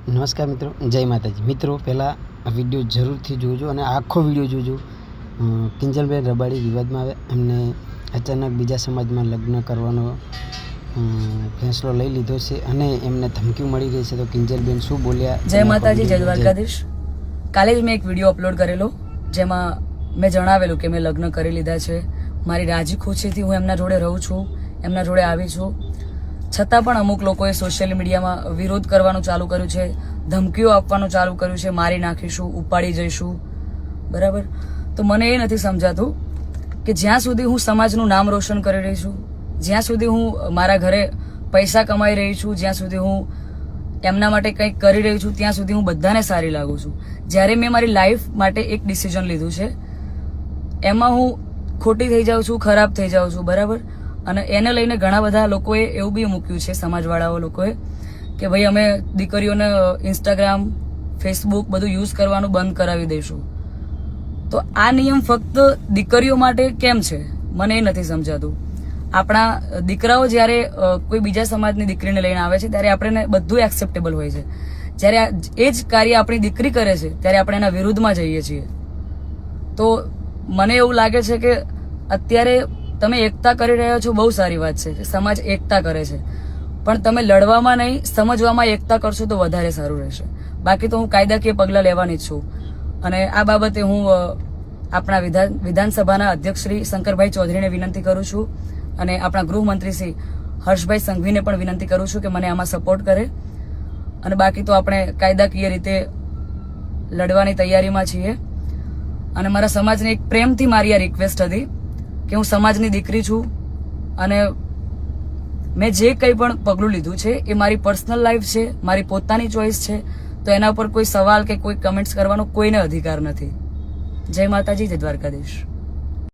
નમસ્કાર મિત્રો, જય માતાજી. મિત્રો પહેલાં આ વિડીયો જરૂરથી જોજો અને આખો વિડીયો જોજો. કિંજલબેન રબાડી વિવાદમાં આવે, એમને અચાનક બીજા સમાજમાં લગ્ન કરવાનો ફેંસલો લઈ લીધો છે અને એમને ધમકી મળી રહી છે. તો કિંજલબેન શું બોલ્યા? જય માતાજી, જય દ્વારકાધીશ. કાલે જ મેં એક વિડીયો અપલોડ કરેલો, જેમાં મેં જણાવેલું કે મેં લગ્ન કરી લીધા છે. મારી રાજી ખુશીથી હું એમના જોડે રહું છું, એમના જોડે આવી છું. છતાં પણ અમુક લોકોએ સોશિયલ મીડિયામાં વિરોધ કરવાનું ચાલુ કર્યું છે, ધમકીઓ આપવાનું ચાલુ કર્યું છે, મારી નાખીશું, ઉપાડી જઈશું. બરાબર? તો મને એ નથી સમજાતું કે જ્યાં સુધી હું સમાજનું નામ રોશન કરી રહી છું, જ્યાં સુધી હું મારા ઘરે પૈસા કમાઈ રહી છું, જ્યાં સુધી હું એમના માટે કંઈક કરી રહી છું, ત્યાં સુધી હું બધાને સારી લાગુ છું. જ્યારે મેં મારી લાઈફ માટે એક ડિસિઝન લીધું છે, એમાં હું ખોટી થઈ જાઉં છું, ખરાબ થઈ જાઉં છું. બરાબર? અને એને લઈને ઘણા બધા લોકોએ એવું બી મૂક્યું છે, સમાજવાળાઓ લોકોએ, કે ભાઈ અમે દીકરીઓને ઇન્સ્ટાગ્રામ, ફેસબુક બધું યુઝ કરવાનું બંધ કરાવી દઈશું. તો આ નિયમ ફક્ત દીકરીઓ માટે કેમ છે, મને એ નથી સમજાતું. આપણા દીકરાઓ જ્યારે કોઈ બીજા સમાજની દીકરીને લઈને આવે છે, ત્યારે આપણે બધું એક્સેપ્ટેબલ હોય છે. જ્યારે એ જ કાર્ય આપણી દીકરી કરે છે, ત્યારે આપણે એના વિરુદ્ધમાં જઈએ છીએ. તો મને એવું લાગે છે કે અત્યારે તમે એકતા કરી રહ્યા છો, બહુ સારી વાત છે, સમાજ એકતા કરે છે, પણ તમે લડવામાં નહીં, સમજવામાં એકતા કરશો તો વધારે સારું રહેશે. બાકી તો હું કાયદાકીય પગલાં લેવાની જ છું. અને આ બાબતે હું આપણા વિધાનસભાના અધ્યક્ષ શ્રી શંકરભાઈ ચૌધરીને વિનંતી કરું છું, અને આપણા ગૃહમંત્રી શ્રી હર્ષભાઈ સંઘવીને પણ વિનંતી કરું છું કે મને આમાં સપોર્ટ કરે. અને બાકી તો આપણે કાયદાકીય રીતે લડવાની તૈયારીમાં છીએ. અને મારા સમાજને એક પ્રેમથી મારી આ રિક્વેસ્ટ હતી કે હું સમાજની દીકરી છું, અને મેં જે કંઈ પણ પગલું લીધું છે એ મારી પર્સનલ લાઈફ છે, મારી પોતાની ચોઈસ છે. તો એના ઉપર કોઈ સવાલ કે કોઈ કમેન્ટ્સ કરવાનો કોઈને અધિકાર નથી. જય માતાજી, જય દ્વારકાધીશ.